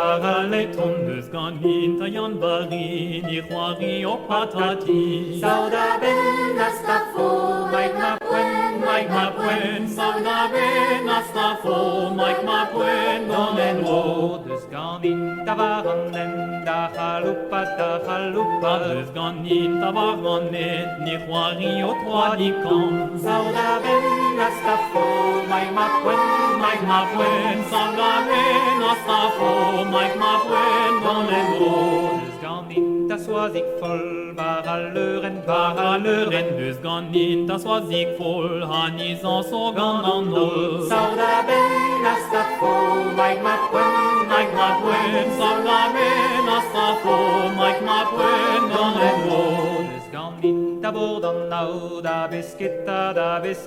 Paraleton deus gant a Jan Barin, I c'hoari o patati. Sauda ben astafo, Mike ma pwen, sauda ben astafo, Mike ma pwen, don en ro. Deus gant a varanen, da chalupa, deus gant a varanen, ni c'hoari o troa di kan. Sauda ben astafo, Mike ma pwen, sauda ben astafo, Mike ma pwen, don en ro. Deus gant a soazig fol, baraleuren, deus gant a soazig fol, hanizan so gant an ol. Sauda ben astafo, Mike ma pwen, sauda ben astafo, Mike ma pwen, don en ro. Deus gant a bord an nao, da besketa, deus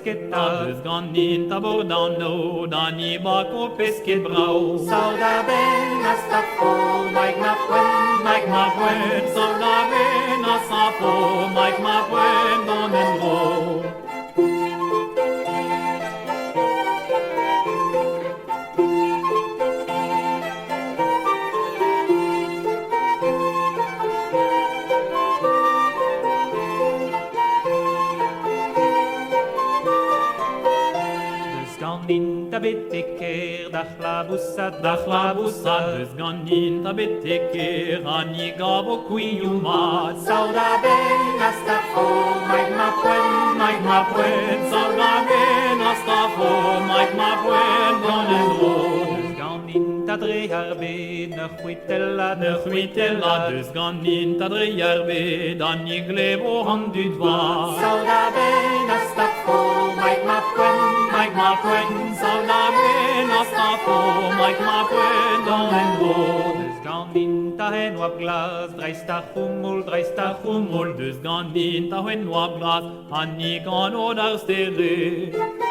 gant a bord an nao, da ni bak o pesket brao. Sauda ben astafo, Mike ma pwen, sauda ben astafo, Mike ma pwen, don en ro. Da beteker, dachlabusa, deus gant a beteker, ani gabo kuiu mat. Sauda ben astafo, Mike ma pwen, sauda ben astafo, Mike ma pwen, don en ro. Deus gant a dreiar bet, ne c'hwitella, deus gant a dreiar bet, ani glebo an du doa. Sauda ben astafo, Mike ma pwen, sauda ben astafo, Mike ma pwen, don en ro. Deus gant a hen oab glas, dreist a chumul, deus gant a hen oab glas, ani gant o d'ar stere.